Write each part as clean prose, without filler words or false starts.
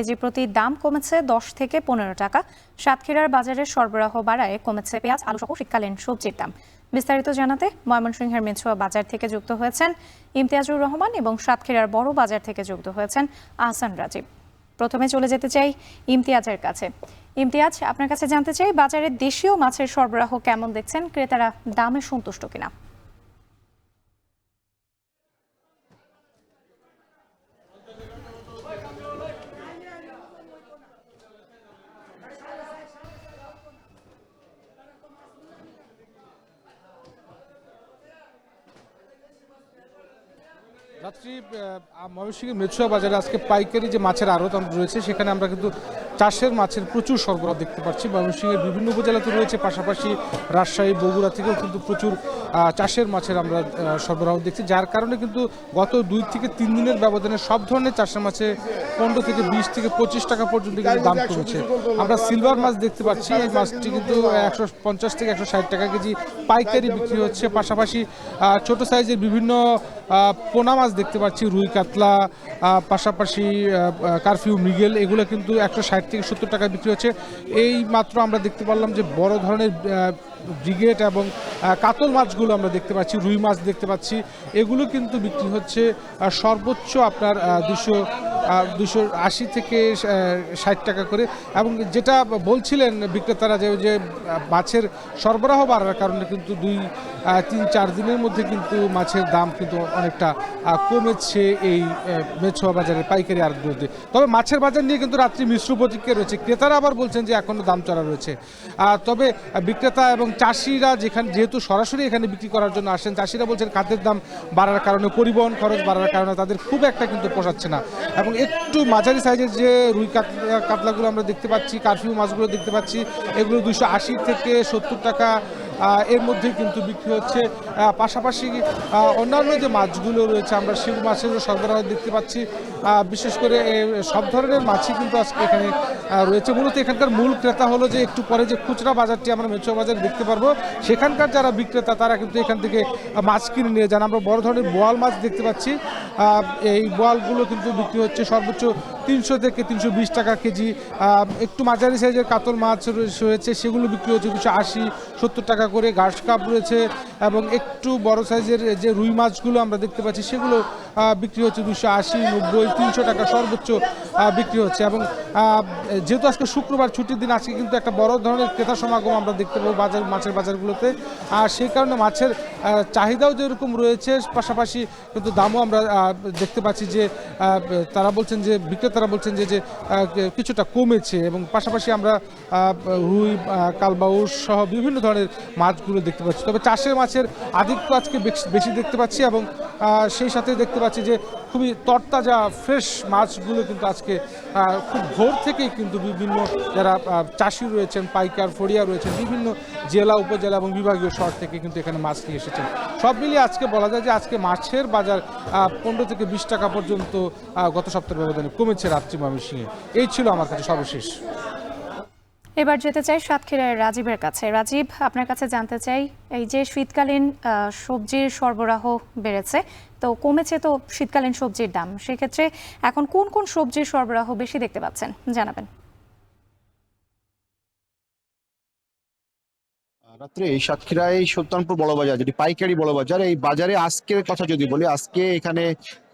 KG প্রতি দাম কমেছে 10 থেকে 15 টাকা। সাতক্ষীরার বাজারে সরবরাহ বাড়ায় কমেছে পেঁয়াজ, আলু সহ শীতকালীন সবজির দাম। বিস্তারিত জানাতে ময়মনসিংহের মেছুয়া বাজার থেকে যুক্ত হয়েছেন ইমতিয়াজুর রহমান এবং সাতক্ষীরার বড় বাজার থেকে যুক্ত হয়েছেন আহসান রাজীব। প্রথমে চলে যেতে চাই ইমতিয়াজের কাছে। ইমতিয়াজ, আপনার কাছে জানতে চাই, বাজারে দেশীয় মাছের সরবরাহ কেমন দেখছেন? ক্রেতারা দামে সন্তুষ্ট কিনা? রাত্রি ময়মনসিংহের মেছুয়া বাজারে আজকে পাইকারি যে মাছের আড়ত রয়েছে সেখানে আমরা কিন্তু চাষের মাছের প্রচুর সরবরাহ দেখতে পাচ্ছি। ময়মনসিংহের বিভিন্ন উপজেলাতে রয়েছে, পাশাপাশি রাজশাহী, বগুড়া থেকেও কিন্তু প্রচুর চাষের মাছের আমরা সরবরাহ দেখছি, যার কারণে কিন্তু গত 2 থেকে 3 দিনের ব্যবধানে সব ধরনের চাষের মাছে 15 থেকে 20 থেকে 25 টাকা পর্যন্ত কিন্তু দাম কমেছে। আমরা সিলভার মাছ দেখতে পাচ্ছি, এই মাছটি কিন্তু 150 থেকে 160 টাকা কেজি পাইকারি বিক্রি হচ্ছে। পাশাপাশি ছোট সাইজের বিভিন্ন পোনা মাছ দেখতে পাচ্ছি, রুই, কাতলা, পাশাপাশি কারফিউ, মৃগেল, এগুলো কিন্তু 160 থেকে 70 টাকা বিক্রি হচ্ছে। এই মাত্র আমরা দেখতে পারলাম যে বড় ধরনের ব্রিগেড এবং কাতল মাছগুলো আমরা দেখতে পাচ্ছি, রুই মাছ দেখতে পাচ্ছি, এগুলো কিন্তু বিক্রি হচ্ছে সর্বোচ্চ আপনার 280 থেকে 60 টাকা করে। এবং যেটা বলছিলেন বিক্রেতারা যে মাছের সরবরাহ বাড়ার কারণে কিন্তু 2-3-4 দিনের মধ্যে কিন্তু মাছের দাম কিন্তু অনেকটা কমেছে এই মেছুয়া বাজারের পাইকারি আড়তগুলোতে। তবে মাছের বাজার নিয়ে কিন্তু রাত্রি মিশ্র প্রতিক্রিয়া রয়েছে। ক্রেতারা আবার বলছেন যে এখনও দাম চড়া রয়েছে। তবে বিক্রেতা এবং চাষিরা যেহেতু সরাসরি এখানে বিক্রি করার জন্য আসেন, চাষিরা বলছেন খাদ্যের দাম বাড়ার কারণে, পরিবহন খরচ বাড়ার কারণে তাদের খুব একটা কিন্তু পোষাচ্ছে না। এবং একটু মাঝারি সাইজের যে রুই কাতলাগুলো আমরা দেখতে পাচ্ছি, কারফিউ মাছগুলো দেখতে পাচ্ছি, এগুলো 280 থেকে 70 টাকা এর মধ্যে কিন্তু বিক্রি হচ্ছে। পাশাপাশি অন্যান্য যে মাছগুলো রয়েছে আমরা সেই মাছেরও সরবরাহ দেখতে পাচ্ছি। বিশেষ করে সব ধরনের মাছই কিন্তু আজকে এখানে রয়েছে। মূলত এখানকার মূল ক্রেতা হলো যে একটু পরে যে খুচরা বাজারটি আমরা মেছুয়া বাজারে দেখতে পারবো, সেখানকার যারা বিক্রেতা তারা কিন্তু এখান থেকে মাছ কিনে নিয়ে যান। আমরা বড় ধরনের বোয়াল মাছ দেখতে পাচ্ছি, এই বোয়ালগুলো কিন্তু বিক্রি হচ্ছে সর্বোচ্চ 300 থেকে 320 টাকা কেজি। একটু মাঝারি সাইজের কাতল মাছ রয়েছে, সেগুলো বিক্রি হচ্ছে 280-70 টাকা করে। ঘাস কাপ রয়েছে এবং একটু বড় সাইজের যে রুই মাছগুলো আমরা দেখতে পাচ্ছি সেগুলো বিক্রি হচ্ছে 280-90-300 টাকা সর্বোচ্চ বিক্রি হচ্ছে। এবং যেহেতু আজকে শুক্রবার ছুটির দিন, আজকে কিন্তু একটা বড় ধরনের ক্রেতা সমাগম আমরা দেখতে পাবো মাছের বাজারগুলোতে। আর সেই কারণে মাছের চাহিদাও যেরকম রয়েছে, পাশাপাশি কিন্তু দামও আমরা দেখতে পাচ্ছি যে বিক্রেতারা বলছেন যে কিছুটা কমেছে। এবং পাশাপাশি আমরা রুই, কালবাউস সহ বিভিন্ন ধরনের মাছগুলো দেখতে পাচ্ছি। তবে চাষের মাছের আধিক্য আজকে বেশি দেখতে পাচ্ছি এবং সেই সাথে দেখতে পাচ্ছি যে খুবই তরতাজা ফ্রেশ মাছগুলো কিন্তু আজকে খুব ভোর থেকেই কিন্তু বিভিন্ন যারা চাষি রয়েছেন, পাইকার, ফড়িয়া রয়েছেন, বিভিন্ন জেলা, উপজেলা এবং বিভাগীয় শহর থেকে কিন্তু এখানে মাছ নিয়ে এসেছেন। সব মিলিয়ে আজকে বলা যায় যে আজকে মাছের বাজার 15 থেকে 20 টাকা পর্যন্ত গত সপ্তাহের ব্যবধানে কমেছে রাত্রি ময়মনসিংহে। এই ছিল আমার কাছে সর্বশেষ। এবার যেতে চাই সাতক্ষীরার রাজীবের কাছে। রাজীব, আপনার কাছে জানতে চাই, এই যে শীতকালীন সবজির সরবরাহ বেড়েছে, তো কমেছে তো শীতকালীন সবজির দাম, সেক্ষেত্রে এখন কোন কোন সবজির সরবরাহ বেশি দেখতে পাচ্ছেন জানাবেন। রাত্রে এই সাতক্ষীরায় সুলতানপুর বড় বাজার, যেটি পাইকারি বড় বাজার, এই বাজারে আজকের কথা যদি বলি, আজকে এখানে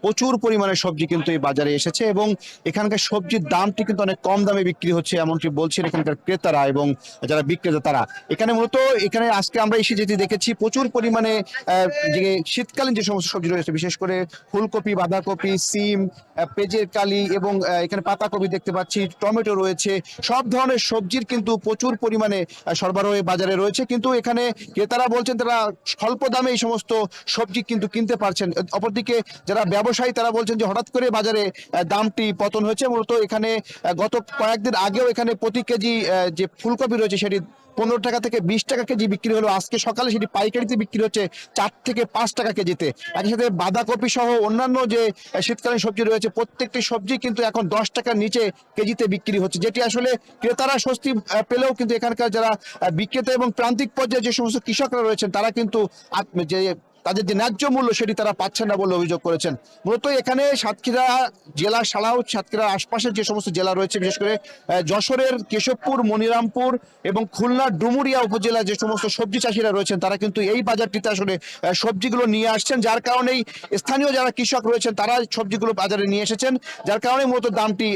প্রচুর পরিমাণে সবজি কিন্তু এই বাজারে এসেছে এবং এখানকার সবজির দামটি কিন্তু অনেক কম দামে বিক্রি হচ্ছে, এমনটি বলছেন এখানকার ক্রেতারা এবং যারা বিক্রেতা তারা। এখানে মূলত এখানে আজকে আমরা এসে যেটি দেখেছি, প্রচুর পরিমাণে যে শীতকালীন যে সমস্ত সবজি রয়েছে, বিশেষ করে ফুলকপি, বাঁধাকপি, সিম, পেঁয়াজের কালি এবং এখানে পাতাকপি দেখতে পাচ্ছি, টমেটো রয়েছে, সব ধরনের সবজির কিন্তু প্রচুর পরিমাণে সরবরাহ বাজারে রয়েছে। কিন্তু এখানে ক্রেতারা বলছেন তারা স্বল্প দামে এই সমস্ত সবজি কিন্তু কিনতে পারছেন। অপরদিকে যারা ব্যবসায়ী তারা বলছেন যে হঠাৎ করে বাজারে দামটি পতন হয়েছে। মূলত এখানে গত কয়েকদিন আগেও এখানে প্রতি কেজি যে ফুলকপি রয়েছে সেটি 15 টাকা থেকে 20 টাকা কেজি বিক্রি হলো, আজকে সকালে সেটি পাইকারিতে বিক্রি হচ্ছে 4 থেকে 5 টাকা কেজিতে। একই সাথে বাঁধাকপি সহ অন্যান্য যে শীতকালীন সবজি রয়েছে প্রত্যেকটি সবজি কিন্তু এখন 10 টাকার নিচে কেজিতে বিক্রি হচ্ছে, যেটি আসলে ক্রেতারা স্বস্তি পেলেও কিন্তু এখানকার যারা বিক্রেতা এবং প্রান্তিক পর্যায়ে যে সমস্ত কৃষকরা রয়েছেন তারা কিন্তু যে তাদের যে ন্যায্য মূল্য সেটি তারা পাচ্ছেন না বলে অভিযোগ করেছেন। মূলত এখানে সাতক্ষীরা জেলা ছাড়াও সাতক্ষীরার আশপাশের যে সমস্ত জেলা রয়েছে, বিশেষ করে যশোরের কেশবপুর, মনিরামপুর এবং খুলনার ডুমুরিয়া উপজেলা যে সমস্ত সবজি চাষিরা রয়েছেন তারা কিন্তু এই বাজারটিতে আসলে সবজিগুলো নিয়ে আসছেন, যার কারণেই স্থানীয় যারা কৃষক রয়েছেন তারা সবজিগুলো বাজারে নিয়ে এসেছেন, যার কারণে মূলত দামটি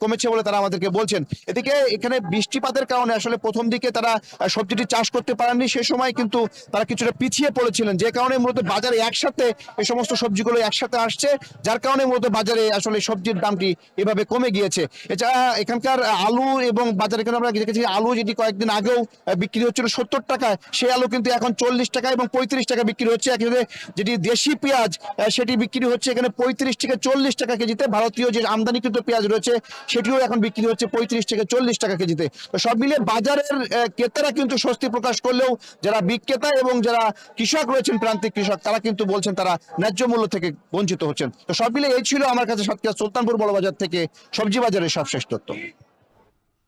কমেছে বলে তারা আমাদেরকে বলছেন। এদিকে এখানে বৃষ্টিপাতের কারণে আসলে প্রথম দিকে তারা সবজিটি চাষ করতে পারেননি, সে সময় কিন্তু তারা কিছুটা পিছিয়ে পড়েছিলেন, যে কারণে মূলত বাজারে একসাথে এই সমস্ত সবজিগুলো একসাথে আসছে, যার কারণে মূলত বাজারে আসলে সবজির দামটি এভাবে কমে গিয়েছে। এছাড়া এখানকার আলু এবং বাজারে কিন্তু আমরা দেখেছি আলু যেটি কয়েকদিন আগেও বিক্রি হচ্ছিল 70 টাকায়, সেই আলু কিন্তু এখন 40 টাকা এবং 35 টাকা বিক্রি হচ্ছে। একসাথে যেটি দেশি পেঁয়াজ সেটি বিক্রি হচ্ছে এখানে 35 থেকে 40 টাকা কেজিতে। ভারতীয় যে আমদানিকৃত পেঁয়াজ রয়েছে সেটিও এখন বিক্রি হচ্ছে 35 থেকে 40 টাকা কেজিতে। তো সব মিলিয়ে বাজারের ক্রেতারা কিন্তু স্বস্তি প্রকাশ করলেও যারা বিক্রেতা এবং যারা কৃষক রয়েছেন, প্রান্তিক কৃষক, তারা কিন্তু বলছেন তারা ন্যায্য মূল্য থেকে বঞ্চিত হচ্ছেন। তো সব মিলিয়ে এই ছিল আমার কাছে সাতক্ষীরা সুলতানপুর বড়বাজার থেকে সবজি বাজারের সবশেষ তথ্য।